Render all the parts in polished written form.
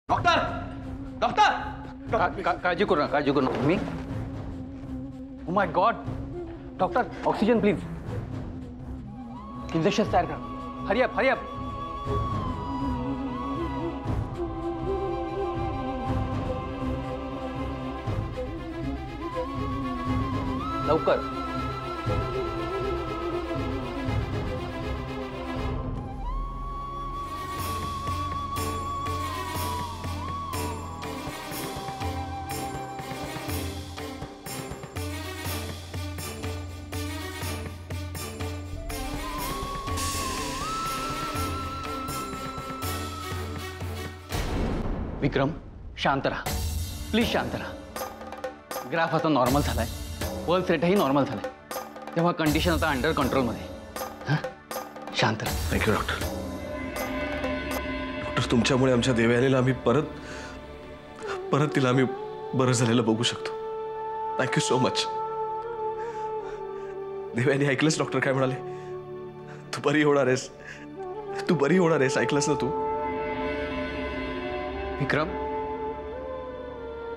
Doctor doctor काळजी करू नका मी oh my god doctor oxygen please injection तयार करा हरी अप लवकर विक्रम शांत रहा प्लीज शांत रहा ग्राफ आता नॉर्मल झालाय पल्स रेटही नॉर्मल झालाय तेव्हा कंडिशन आता अंडर कंट्रोलमध्ये शांत रहा थँक्यू डॉक्टर तुमच्यामुळे आमच्या देवयानीला आम्ही परत तिला आम्ही बरं झालेलं बघू शकतो थँक्यू सो मच देवयानी ऐकलंस डॉक्टर काय म्हणाले तू बरी होणार आहेस ऐकलंस ना तू विक्रम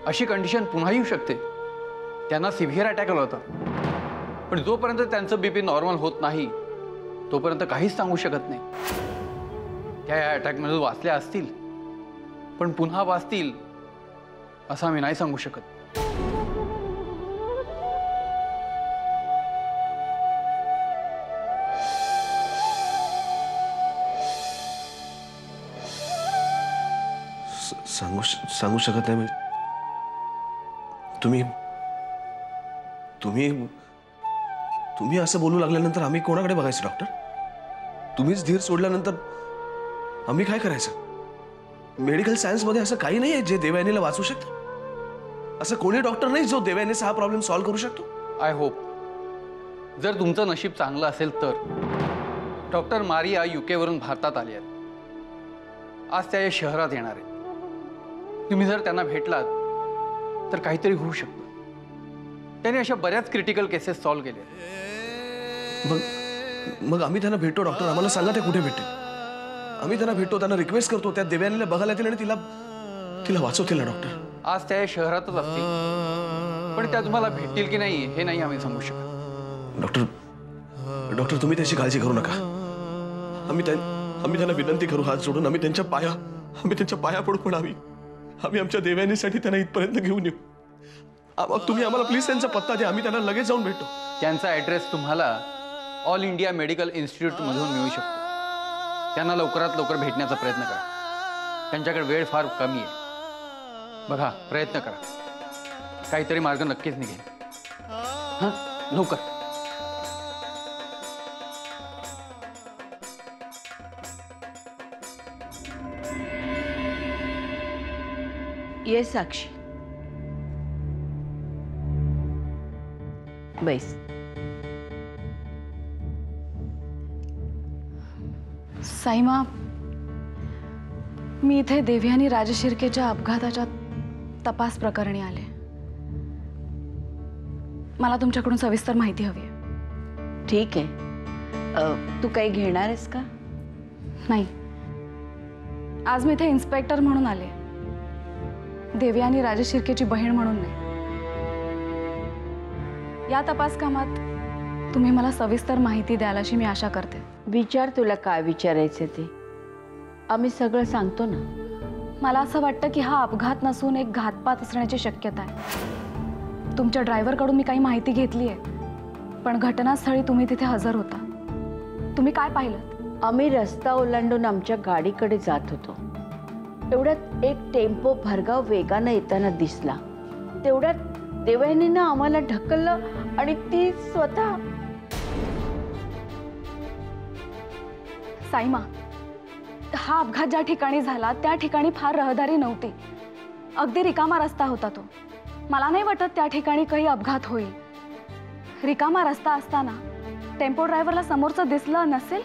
अशी कंडिशन पुन्हा येऊ शकते त्यांना सिव्हिअर अटॅक आला होता पण जोपर्यंत त्यांचं बीपी नॉर्मल होत नाही तोपर्यंत काहीच सांगू शकत नाही त्या या अटॅकमध्ये वाचल्या असतील पण पुन्हा वाचतील असं आम्ही नाही सांगू शकत सांगू शकत नाही तुम्ही तुम्ही तुम्ही असं बोलू लागल्यानंतर आम्ही कोणाकडे बघायचं डॉक्टर तुम्हीच धीर सोडल्यानंतर आम्ही काय करायचं मेडिकल सायन्स मध्ये असं काही नाही आहे जे देवयानीला वाचू शकतं असं कोणी डॉक्टर नाही जो देवयानीचा हा प्रॉब्लेम सॉल्व्ह करू शकतो आय होप जर तुमचं नशीब चांगलं असेल तर डॉक्टर मारिया UK वरून भारतात आली आहेत आज त्या या शहरात येणार आहेत तुम्ही जर त्यांना भेटलात तर काहीतरी होऊ शकतं त्यांनी अशा बऱ्याच क्रिटिकल केसेस सॉल्व्ह केल्या मग आम्ही त्यांना भेटतो डॉक्टर आम्हाला सांगा ते कुठे भेटेल आम्ही त्यांना भेटतो त्यांना रिक्वेस्ट करतो त्या देवयानीला बघायला येतील आणि तिला वाचवतील ना डॉक्टर आज त्या शहरातच असतील पण त्या तुम्हाला भेटतील की नाही हे नाही आम्ही सांगू शकत डॉक्टर तुम्ही त्याची काळजी करू नका आम्ही त्यांना विनंती करू हात जोडून आम्ही त्यांच्या पाया पडू पण आम्ही आमच्या देवयानीसाठी त्यांना इथपर्यंत घेऊन येऊ तुम्ही आम्हाला प्लीज त्यांचा पत्ता द्या आम्ही त्यांना लगेच जाऊन भेटतो त्यांचा ॲड्रेस तुम्हाला ऑल इंडिया मेडिकल इन्स्टिट्यूट मधून मिळू शकतो त्यांना लवकरात लवकर भेटण्याचा प्रयत्न करा त्यांच्याकडे वेळ फार कमी आहे बघा प्रयत्न करा काहीतरी मार्ग नक्कीच निघेल हां लवकर ये साक्षी बैस साईमा मी इथे देवयानी राजशिर्केच्या अपघाताच्या तपास प्रकरणी आले मला तुमच्याकडून सविस्तर माहिती हवी आहे ठीक आहे तू काही घेणार आहेस का नाही आज मी इथे इन्स्पेक्टर म्हणून आले देवयानी राजशिर्केची बहीण म्हणून नाही या तपास कामात तुम्ही मला सविस्तर माहिती द्याल अशी मी आशा करते विचार तुला काय विचारायचं ते आम्ही सगळं सांगतो ना मला असं वाटतं की हा अपघात नसून एक घातपात असण्याची शक्यता आहे तुमच्या ड्रायव्हरकडून मी काही माहिती घेतली आहे पण घटनास्थळी तुम्ही तिथे हजर होता तुम्ही काय पाहिलं आम्ही रस्ता ओलांडून आमच्या गाडीकडे जात होतो तेवढ्यात एक टेम्पो भरधाव वेगाने येताना दिसला तेवढ्यात देवयानीनं आम्हाला ढकललं आणि ती स्वतः साईमा हा अपघात ज्या ठिकाणी झाला त्या ठिकाणी फार रहदारी नव्हती अगदी रिकामा रस्ता होता तो मला नाही वाटत त्या ठिकाणी काही अपघात होईल रिकामा रस्ता असताना टेम्पो ड्रायव्हरला समोरचं दिसलं नसेल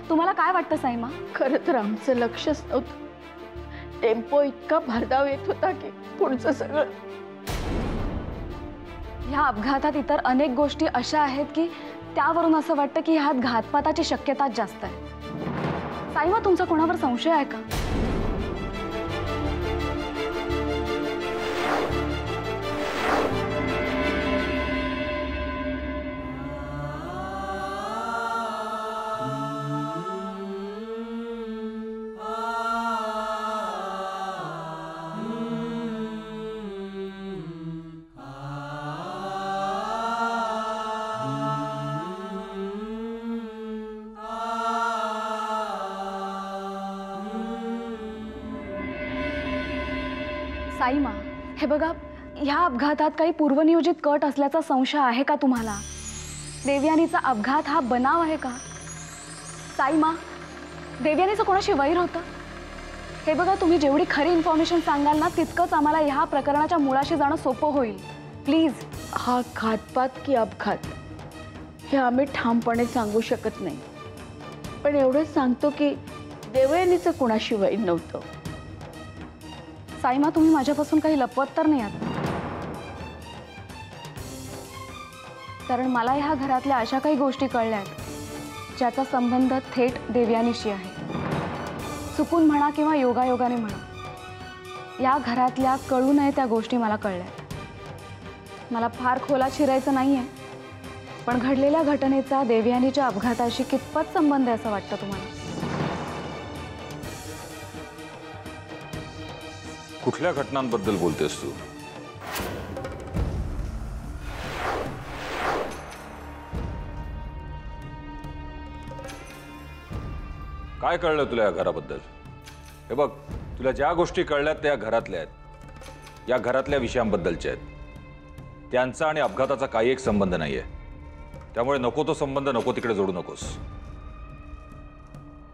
तुम्हाला काय वाटतं साईमा खरं तर आमचं लक्षच नव्हतं टेम्पो इतका भरधाव येत होता की पुढचं सगळं ह्या अपघातात इतर अनेक गोष्टी अशा आहेत की त्यावरून असं वाटतं की ह्यात घातपाताची शक्यता जास्त आहे साईमा तुमचा कोणावर संशय आहे का साईमा, हे बघा, ह्या अपघातात काही पूर्वनियोजित कट असल्याचा संशय आहे का तुम्हाला? देवयानीचा अपघात हा बनाव आहे का? साईमा, देवयानीचं कोणाशी वैर होतं? हे बघा, तुम्ही जेवढी खरी इन्फॉर्मेशन सांगाल ना, तितकंच आम्हाला ह्या प्रकरणाच्या मुळाशी जाणं सोपं होईल. प्लीज. हा घातपात की अपघात हे आम्ही ठामपणे सांगू शकत नाही, पण एवढंच सांगतो की देवयानीचं कोणाशी वैर नव्हतं. साईमा, तुम्ही माझ्यापासून काही लपवत तर नाही आहात? कारण मला ह्या घरातल्या अशा काही गोष्टी कळल्या आहेत ज्याचा संबंध थेट देवयानीशी आहे. चुकून म्हणा किंवा योगायोगाने म्हणा, या घरातल्या कळू नये त्या गोष्टी मला कळल्या. मला फार खोलात शिरायचं नाही आहे, पण घडलेल्या घटनेचा देवयानीच्या अपघाताशी कितपत संबंध आहे असं वाटतं तुम्हाला? कुठल्या घटनांबद्दल बोलतेस तू? काय कळलं तुला या घराबद्दल? हे बघ, तुला ज्या गोष्टी कळल्यात त्या घरातल्या आहेत, या घरातल्या विषयांबद्दलच्या आहेत. त्यांचा आणि अपघाताचा काही एक संबंध नाहीये. त्यामुळे नको तो संबंध नको तिकडे जोडू नकोस.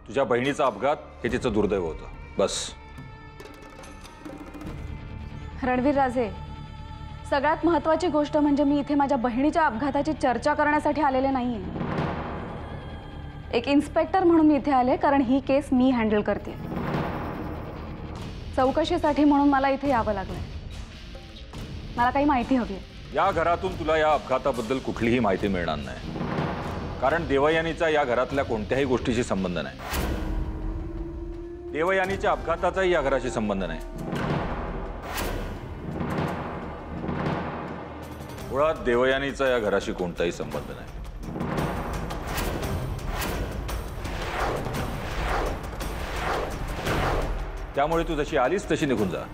तुझ्या बहिणीचा अपघात हे तिचं दुर्दैव होतं, बस. रणवीर राजे, सगळ्यात महत्त्वाची गोष्ट म्हणजे मी इथे माझ्या बहिणीच्या अपघाताची चर्चा करण्यासाठी आलेले नाहीये. एक इन्स्पेक्टर म्हणून मी इथे आले, कारण ही केस मी हँडल करते. चौकशीसाठी म्हणून मला इथे यावं लागलंय. मला काही माहिती हवी आहे. या घरातून तुला या अपघाताबद्दल कुठलीही माहिती मिळणार नाही, कारण देवयानीचा या घरातल्या कोणत्याही गोष्टीशी संबंध नाही. देवयानीच्या अपघाताचाही या घराशी संबंध नाही. मुळात देवयानीचा या घराशी कोणताही संबंध नाही. त्यामुळे तू जशी आलीस तशी निघून जा.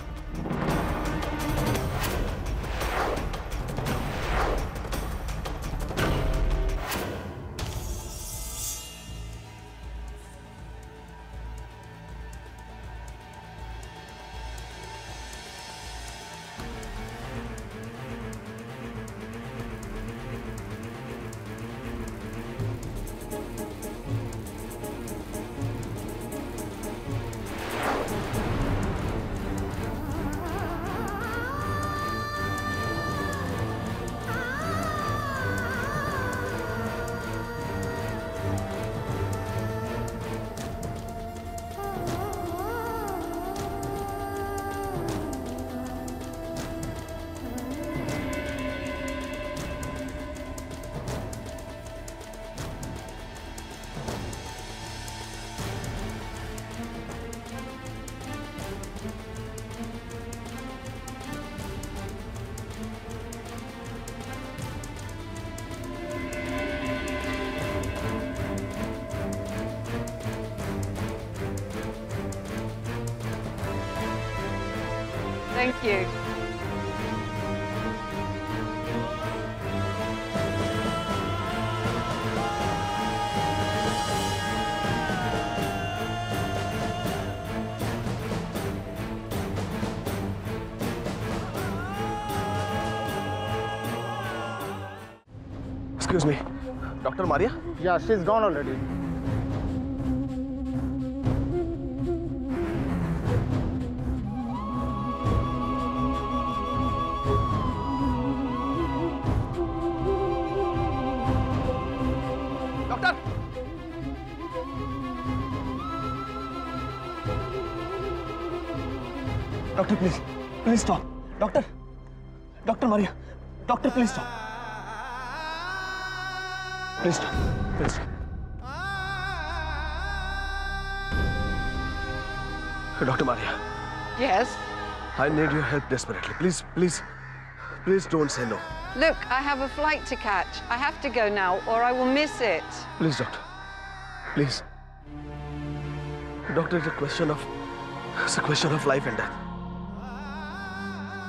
Thank you. Excuse me, Dr. Maria? Yeah, she's gone already. Doctor! Doctor, please. Please stop. Doctor! Dr. Maria. Doctor, please stop. Please stop. Please stop. Dr. Maria, Yes? I need your help desperately. Please, please, please don't say no. Look, I have a flight to catch. I have to go now or I will miss it. Please, doctor. Please. Doctor, it's a question of life and death.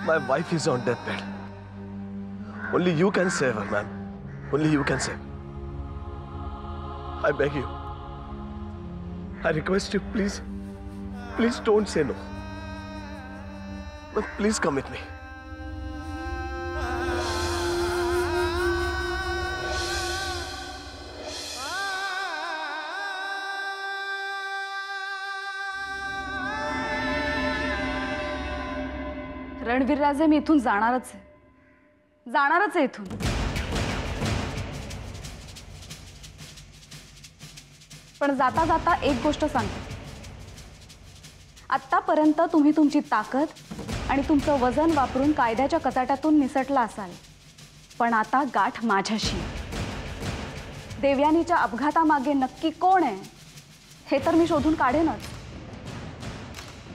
My wife is on deathbed. Only you can save her, ma'am. Only you can save her. I beg you. I request you, please. Please don't say no. Please come with me. Ranveer राजे, मी इथून जाणारच आहे इथून. पण जाता जाता एक गोष्ट सांगते. आत्तापर्यंत तुम्ही तुमची ताकद आणि तुमचं वजन वापरून कायद्याच्या कचाट्यातून निसटला असाल, पण आता गाठ माझ्याशी. देवयानीच्या अपघातामागे नक्की कोण आहे हे तर मी शोधून काढेनच,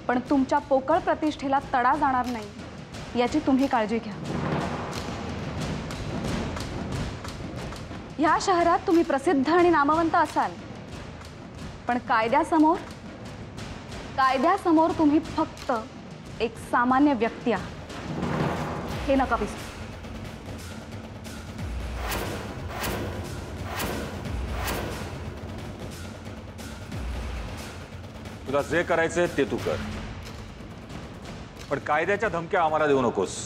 पण तुमच्या पोकळ प्रतिष्ठेला तडा जाणार नाही याची तुम्ही काळजी घ्या. ह्या शहरात तुम्ही प्रसिद्ध आणि नामवंत असाल, पण कायद्यासमोर तुम्ही फक्त एक सामान्य व्यक्ती आहात हे नका विसरू. तुला जे करायचंय ते तू कर, पण कायद्याच्या धमक्या आम्हाला देऊ नकोस.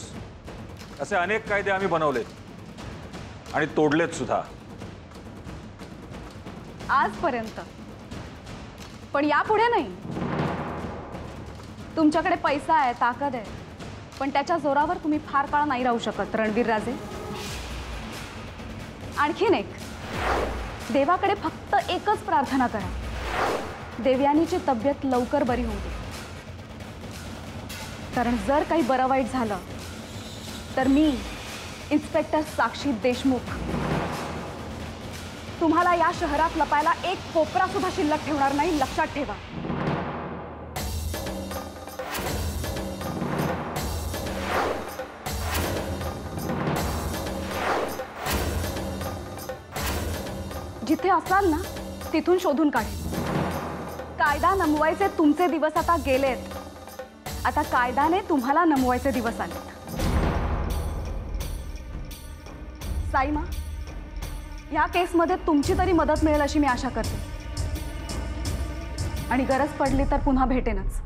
असे अनेक कायदे आम्ही बनवलेत आणि तोडलेत सुद्धा आजपर्यंत, पण यापुढे नाही. तुमच्याकडे पैसा आहे, ताकद आहे, पण त्याच्या जोरावर तुम्ही फार काळ नाही राहू शकत रणवीर राजे. आणखीन एक, देवाकडे फक्त एकच प्रार्थना करा, देवयानीची तब्येत लवकर बरी होऊ दे. कारण जर काही बरं वाईट झालं तर मी, इन्स्पेक्टर साक्षी देशमुख, तुम्हाला या शहरात लपायला एक कोपरा सुद्धा शिल्लक ठेवणार नाही, लक्षात ठेवा. जिथे असाल ना तिथून शोधून काढेल. कायदा नमवायचे तुमचे दिवस आता गेलेत. आता कायद्याने तुम्हाला नमवायचे दिवस आलेत. साईमा, या केसमध्ये तुमची तरी मदत मिळेल अशी मी आशा करते, आणि गरज पडली तर पुन्हा भेटेनच.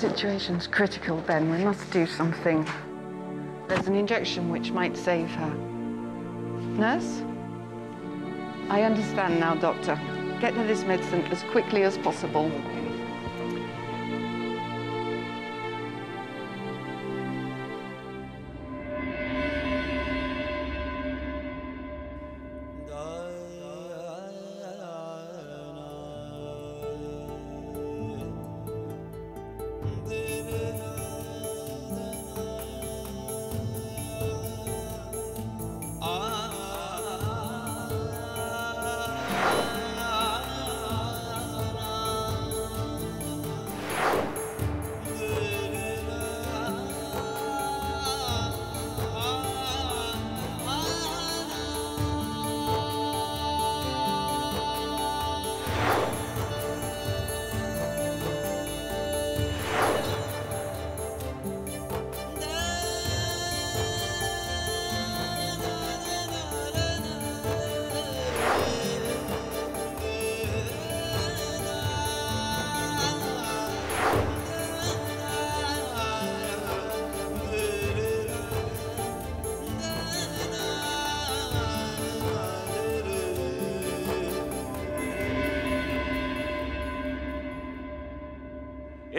Situation's critical, Ben. We must do something. There's an injection which might save her. Nurse? I understand now, Doctor. Get her this medicine as quickly as possible.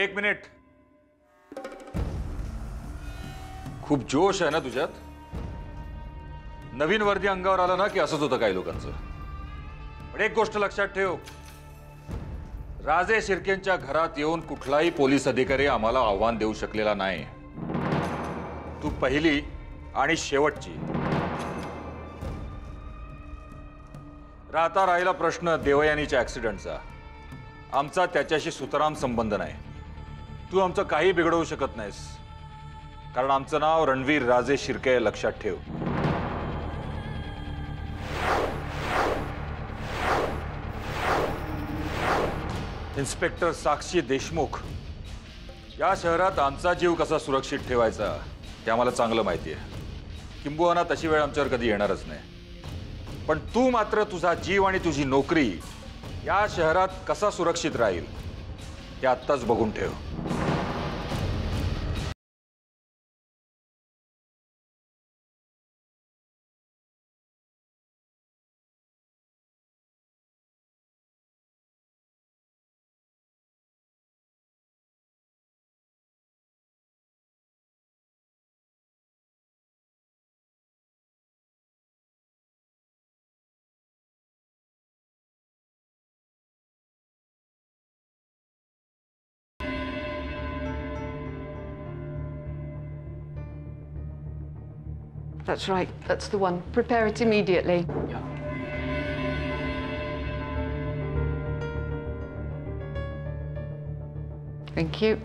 एक मिनिट. खूप जोश आहे ना तुझ्यात. नवीन वर्दी अंगावर आला ना की असंच होतं काही लोकांचं. पण एक गोष्ट लक्षात ठेव, राजे शिर्केंच्या घरात येऊन कुठलाही पोलीस अधिकारी आम्हाला आव्हान देऊ शकलेला नाही. तू पहिली आणि शेवटची. राहता राहिला प्रश्न देवयानीच्या ऍक्सिडेंटचा. आमचा त्याच्याशी सुतराम संबंध नाही. तू आमचं काही बिघडवू शकत नाहीस, कारण आमचं नाव रणवीर राजे शिर्के आहे, लक्षात ठेव. इन्स्पेक्टर साक्षी देशमुख, या शहरात आमचा जीव कसा सुरक्षित ठेवायचा ते आम्हाला चांगलं माहिती आहे. किंबहुना तशी वेळ आमच्यावर कधी येणारच नाही. पण तू मात्र तुझा जीव आणि तुझी नोकरी या शहरात कसा सुरक्षित राहील ते आत्ताच बघून ठेव. That's right. That's the one. Prepare it immediately. Thank you.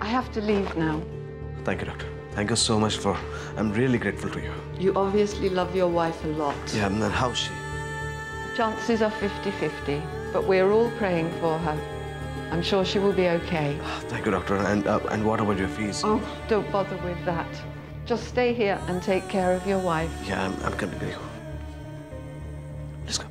I have to leave now. Thank you, doctor. Thank you so much for. I'm really grateful to you. You obviously love your wife a lot. Yeah, and then how's she? Chances are 50-50, but we're all praying for her. I'm sure she will be okay. Thank you, doctor. And what about your fees? Oh, don't bother with that. Just stay here and take care of your wife. Yeah, I'm coming with you. Let's go.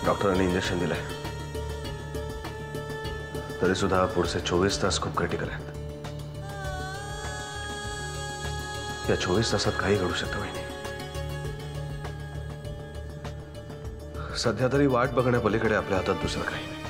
डॉक्टरांनी injection दिलंय, तरी सुद्धा पुढचे 24 तास खूप critical आहेत. या 24 तासात काही घडू शकतं वहिनी. सध्या तरी वाट बघण्यापलीकडे आपल्या हातात दुसरं काही नाही.